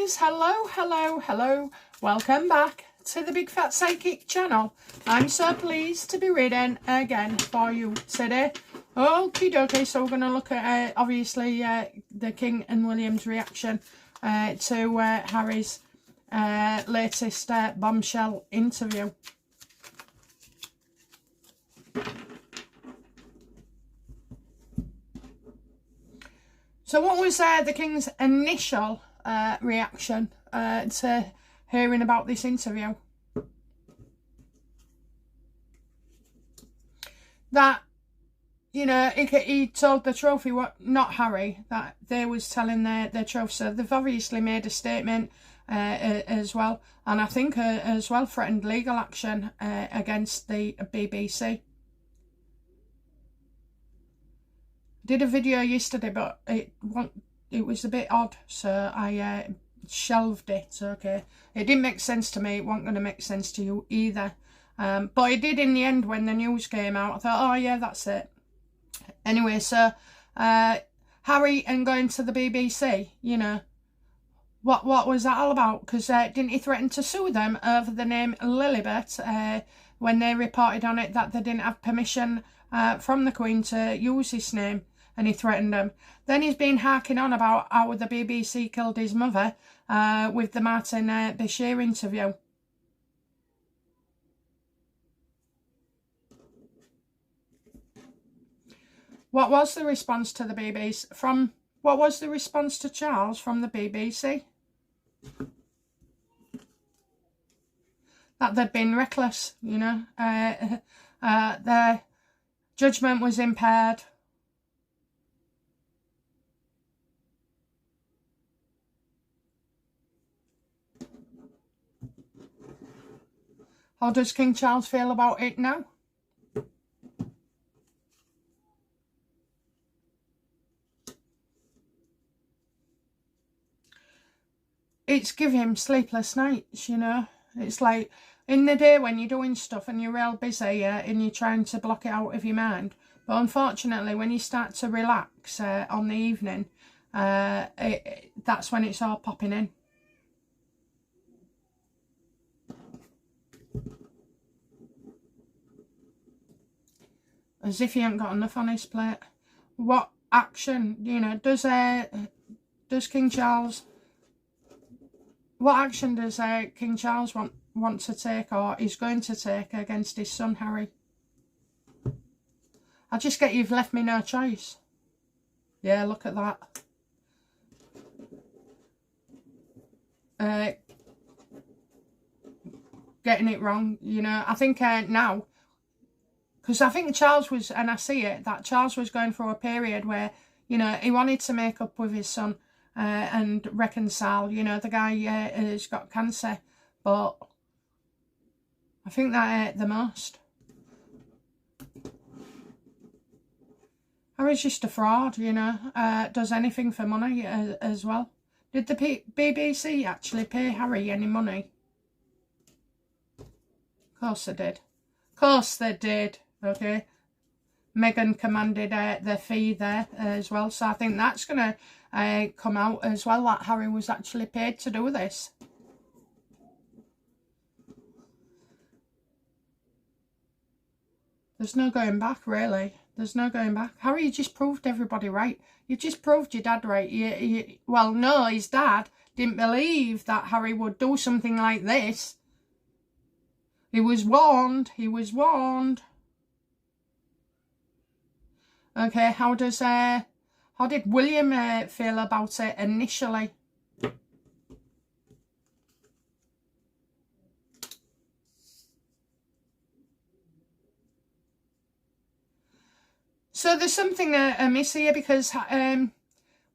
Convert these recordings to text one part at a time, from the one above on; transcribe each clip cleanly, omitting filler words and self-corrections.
guys, hello, welcome back to the Big Fat Psychic channel. I'm so pleased to be reading again for you today. Okie dokie, so we're going to look at obviously the King and William's reaction to Harry's latest bombshell interview. So what was the King's initial reaction to hearing about this interview? That, you know, he told the trophy, not Harry, that they was telling their trophy. So they've obviously made a statement as well. And I think as well threatened legal action against the BBC. Did a video yesterday, but it was a bit odd, so I shelved it. Okay, it didn't make sense to me. It wasn't going to make sense to you either, but it did in the end when the news came out. I thought, oh yeah, that's it. Anyway, so Harry and going to the BBC, you know, what was that all about? Because didn't he threaten to sue them over the name Lilibet when they reported on it that they didn't have permission from the Queen to use his name? And he threatened them. Then he's been harking on about how the BBC killed his mother with the Martin Bashir interview. What was the response to the BBC what was the response to Charles from the BBC? That they'd been reckless, you know. Their judgment was impaired. How does King Charles feel about it now? It's giving him sleepless nights, you know. It's like in the day when you're doing stuff and you're real busy and you're trying to block it out of your mind. But unfortunately, when you start to relax on the evening, that's when it's all popping in. As if he ain't got enough on his plate. What action, you know, does King Charles... What action does King Charles want to take, or is going to take, against his son Harry? I just get you've left me no choice. Yeah, look at that. Getting it wrong, you know. I think now... Because I think Charles was, and I see it, that Charles was going through a period where, you know, he wanted to make up with his son and reconcile. You know, the guy has got cancer, but I think that hurt the most. Harry's just a fraud, you know, does anything for money as well. Did the BBC actually pay Harry any money? Of course they did. Of course they did. Okay, Meghan commanded the fee there as well, so I think that's going to come out as well, that Harry was actually paid to do this. There's no going back, really. There's no going back. Harry, you just proved everybody right. You just proved your dad right. Well, no, his dad didn't believe that Harry would do something like this. He was warned. He was warned. Okay, how did William feel about it initially? So there's something amiss here, because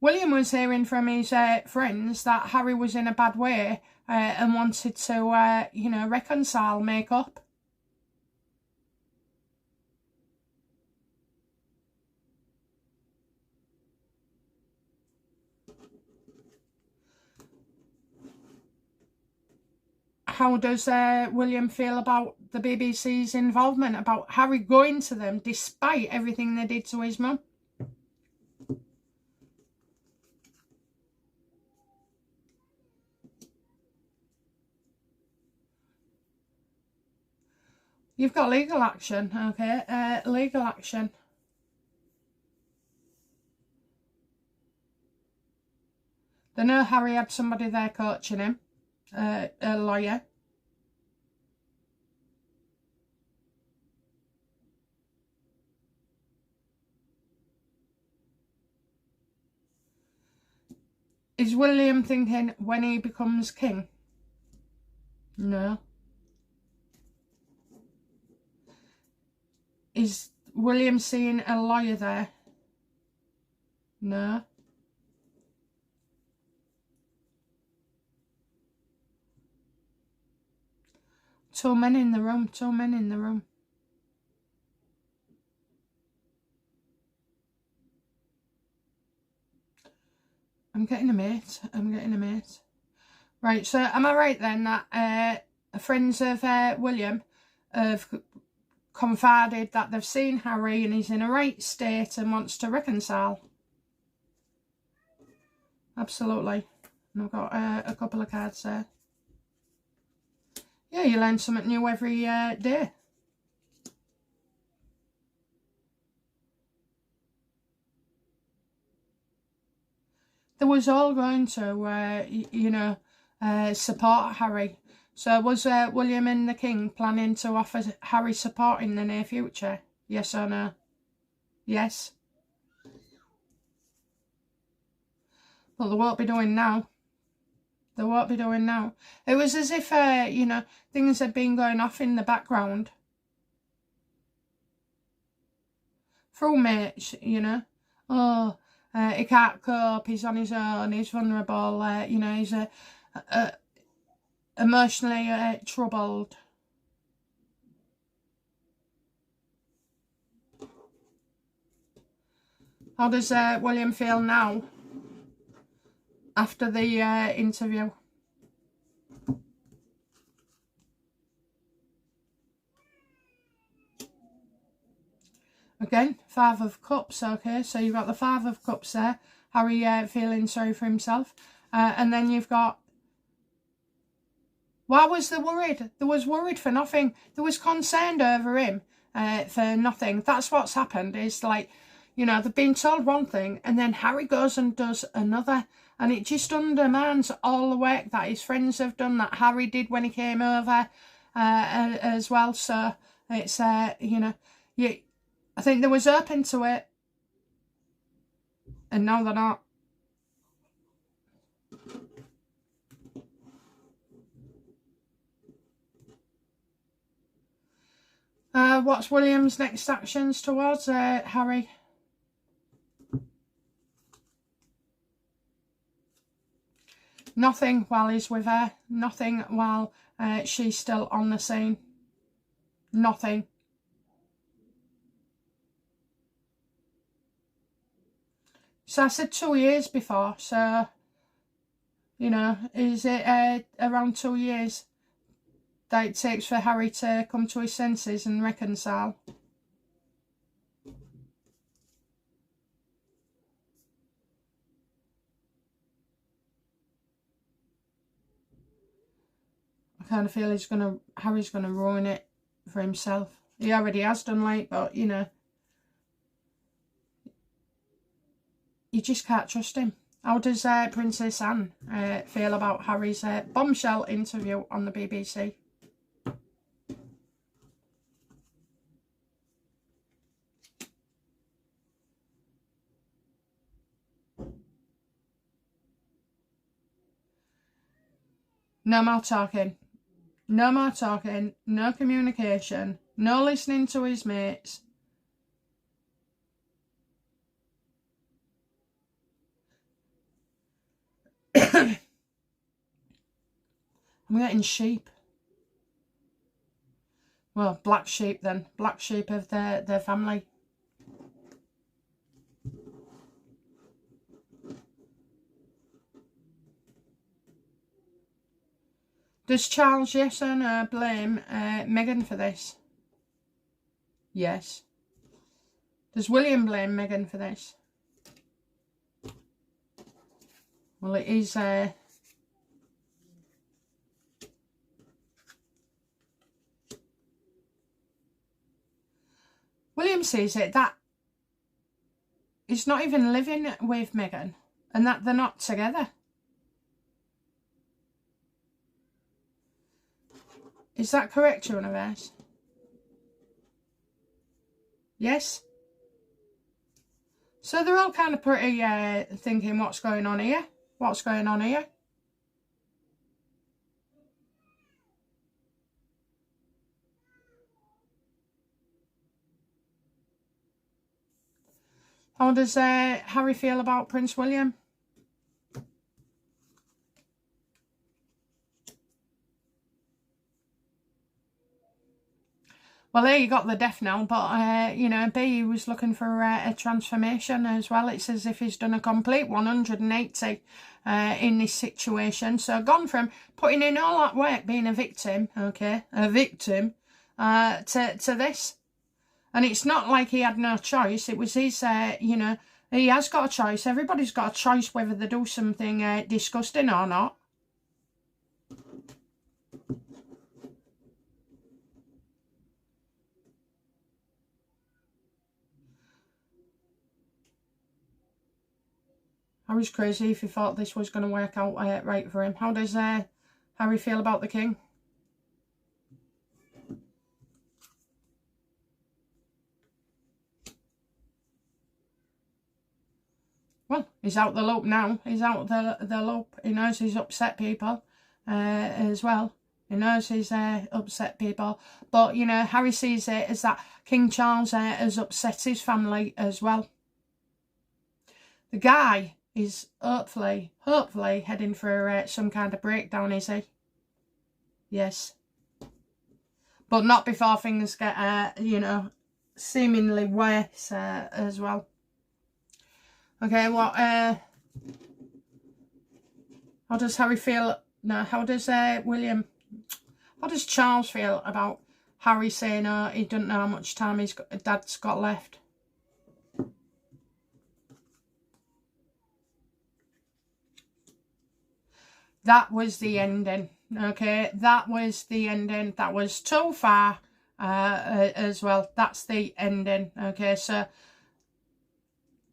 William was hearing from his friends that Harry was in a bad way and wanted to, you know, reconcile, make up. How does William feel about the BBC's involvement, about Harry going to them despite everything they did to his mum? You've got legal action, okay? Legal action. They know Harry had somebody there coaching him, a lawyer. Is William thinking when he becomes king? No. Is William seeing a lawyer there? No. Two men in the room, two men in the room. I'm getting a mate. I'm getting a mate. Right, so am I right then that friends of William have confided that they've seen Harry and he's in a right state and wants to reconcile? Absolutely. And I've got a couple of cards there. Yeah, you learn something new every day. They was all going to, you know, support Harry. So was William and the King planning to offer Harry support in the near future? Yes or no? Yes. But they won't be doing now. They won't be doing now. It was as if, you know, things had been going off in the background. Through mates, you know. Oh, he can't cope, he's on his own, he's vulnerable, you know, he's emotionally troubled. How does William feel now after the interview? Again, Five of Cups, okay, so you've got the Five of Cups there, Harry feeling sorry for himself, and then you've got, why was they worried? They was worried for nothing. They was concerned over him for nothing. That's what's happened, is like, you know, they've been told one thing and then Harry goes and does another, and it just undermines all the work that his friends have done, that Harry did when he came over as well. So it's, you know, I think they was open to it and now they're not. What's William's next actions towards Harry? Nothing while he's with her. Nothing while she's still on the scene. Nothing. So I said 2 years before. So, you know, is it around 2 years that it takes for Harry to come to his senses and reconcile? I kind of feel Harry's gonna ruin it for himself. He already has done, like, but you know, you just can't trust him. How does Princess Anne feel about Harry's bombshell interview on the BBC? No more talking. No more talking. No communication. No listening to his mates. I'm getting sheep. Well, black sheep then. Black sheep of their family. Does Charles, yes or no, blame Meghan for this? Yes. Does William blame Meghan for this? Well, it is... William sees it that he's not even living with Meghan and that they're not together. Is that correct, Universe? Yes? So they're all kind of pretty thinking, what's going on here? What's going on here? How does Harry feel about Prince William? Well, there you got the death knell, but, you know, B was looking for a transformation as well. It's as if he's done a complete 180 in this situation. So gone from putting in all that work, being a victim, okay, a victim, to this. And it's not like he had no choice. It was his, you know, he has got a choice. Everybody's got a choice whether they do something disgusting or not. I was crazy if he thought this was going to work out right for him. How does Harry feel about the king? Well, he's out the loop now. He's out the loop. He knows he's upset people as well. He knows he's upset people. But, you know, Harry sees it as that King Charles has upset his family as well. The guy is hopefully heading for some kind of breakdown, is he? Yes. But not before things get, you know, seemingly worse as well. Okay, what, how does Harry feel? No, how does William, how does Charles feel about Harry saying, oh, he doesn't know how much time his dad's got left? That was the ending, okay? That was the ending. That was too far as well. That's the ending, okay? So,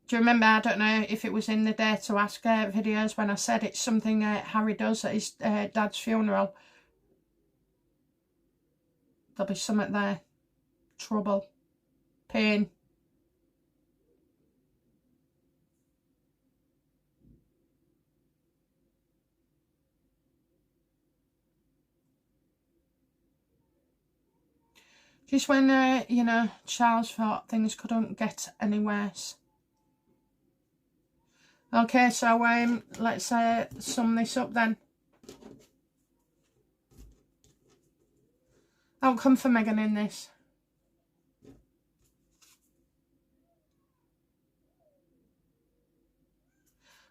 do you remember, I don't know if it was in the Dare to Ask videos when I said it's something Harry does at his dad's funeral. There'll be something there. Trouble. Pain. Just when, you know, Charles thought things couldn't get any worse. Okay, so let's sum this up then. Outcome for Meghan in this.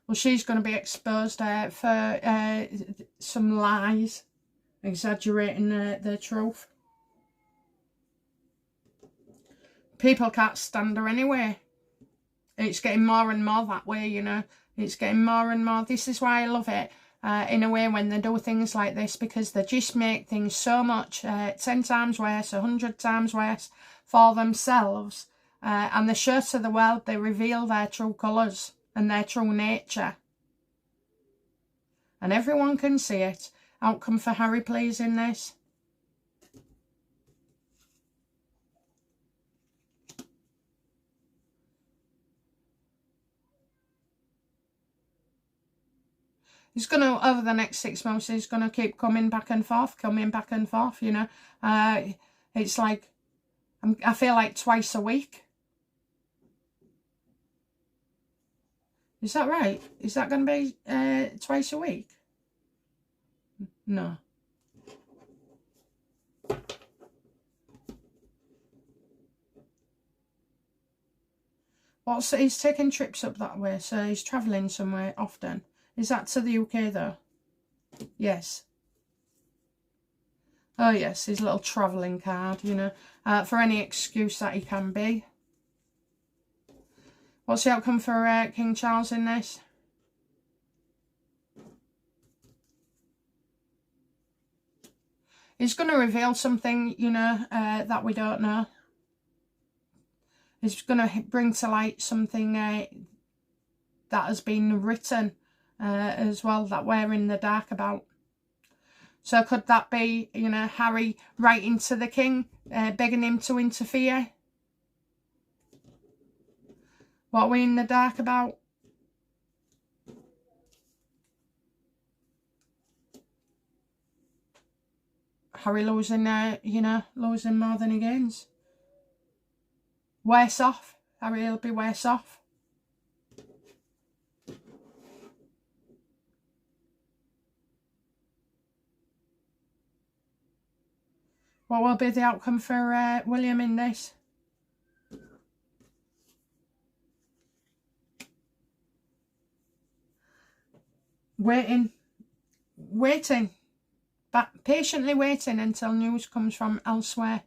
Well, she's going to be exposed for some lies, exaggerating the truth. People can't stand her anyway. It's getting more and more that way, you know. It's getting more and more. This is why I love it, in a way, when they do things like this, because they just make things so much 10 times worse, 100 times worse for themselves. And they show to the world, they reveal their true colours and their true nature. And everyone can see it. Outcome for Harry, please, in this. He's going to, over the next 6 months, he's going to keep coming back and forth, you know. It's like, I feel like twice a week. Is that right? Is that going to be twice a week? No. He's taking trips up that way, so he's travelling somewhere often. Is that to the UK though? Yes. Oh yes, his little travelling card, you know, for any excuse that he can be. What's the outcome for King Charles in this? He's going to reveal something, you know, that we don't know. is going to bring to light something that has been written as well, that we're in the dark about. So could that be, you know, Harry writing to the king, begging him to interfere? What are we in the dark about? Harry losing, you know, losing more than he gains. Worse off. Harry will be worse off. What will be the outcome for William in this? Waiting, but patiently waiting until news comes from elsewhere.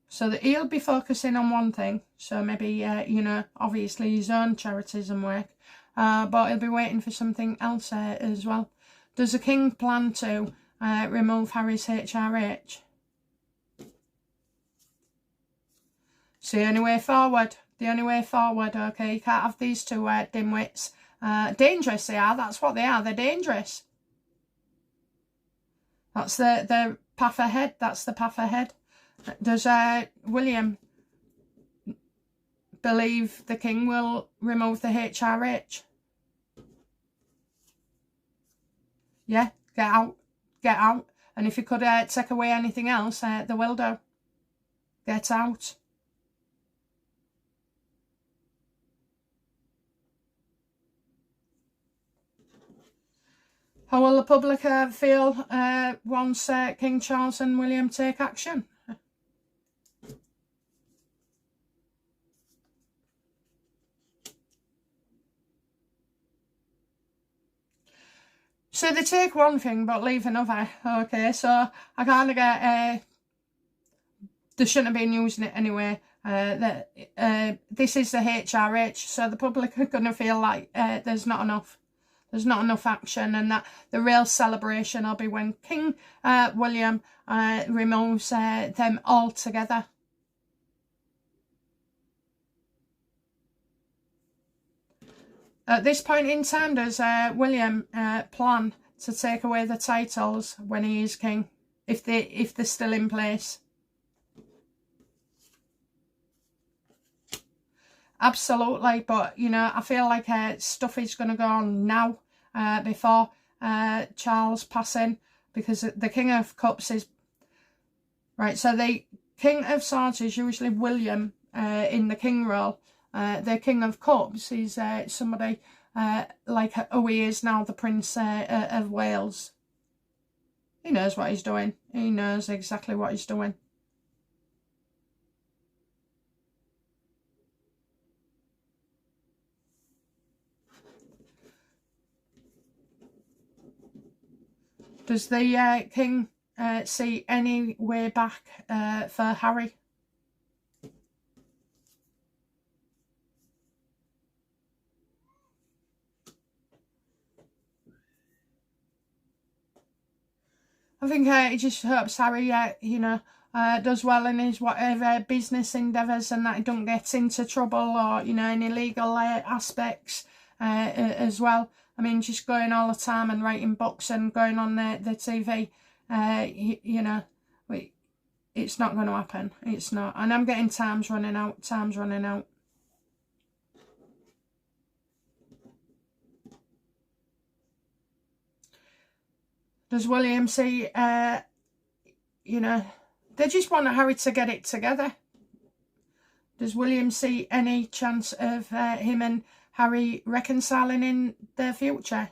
So that he'll be focusing on one thing. So maybe, you know, obviously his own charities and work. But he'll be waiting for something else as well. Does the king plan to remove Harry's HRH? It's the only way forward. The only way forward, okay? You can't have these two dimwits. Dangerous they are, that's what they are. They're dangerous. That's the path ahead. That's the path ahead. Does William believe the king will remove the HRH? Yeah, get out. Get out. And if you could take away anything else, they will do. Get out. How will the public feel once King Charles and William take action? So they take one thing but leave another. Okay, so I kind of get they shouldn't have been using it anyway. This is the HRH, so the public are going to feel like there's not enough. There's not enough action, and that the real celebration will be when King William removes them all together. At this point in time, does William plan to take away the titles when he is king, if they're still in place? Absolutely, but you know, I feel like stuff is going to go on now before Charles passing, because the King of Cups is right. So the King of Swords is usually William in the king role. The King of Cups is somebody like who he is now, the Prince of Wales. He knows what he's doing. He knows exactly what he's doing. Does the king see any way back for Harry? I think he just hopes Harry, you know, does well in his whatever business endeavours, and that he don't get into trouble or, you know, any legal aspects as well. I mean, just going all the time and writing books and going on the TV, you know, it's not going to happen. It's not. And I'm getting time's running out. Time's running out. Does William see, you know, they just want Harry to get it together. Does William see any chance of him and Harry reconciling in their future?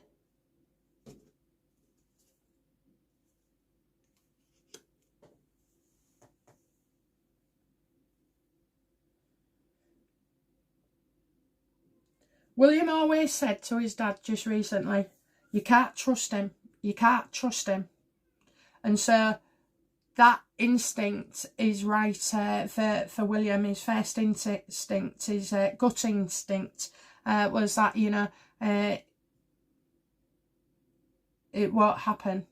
William always said to his dad just recently, you can't trust him. You can't trust him. And so that instinct is right for William. His first instinct, his gut instinct was that, you know, it won't happen.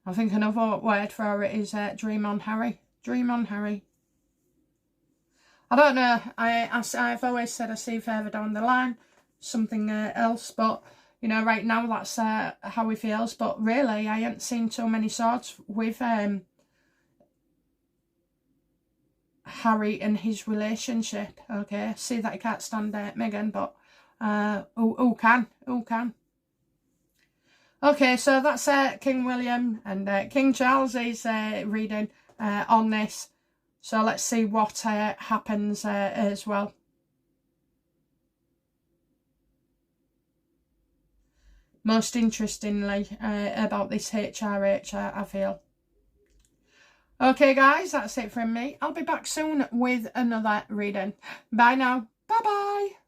I think another word for it is dream on Harry. Dream on Harry. I don't know. I've always said I see further down the line something else, but you know, right now that's how he feels. But really, I ain't seen too many swords with Harry and his relationship. Okay, see that he can't stand Meghan, but who can? Who can? Okay, so that's King William and King Charles is reading on this. So let's see what happens as well. Most interestingly about this HRH, I feel. Okay, guys, that's it from me. I'll be back soon with another reading. Bye now. Bye-bye.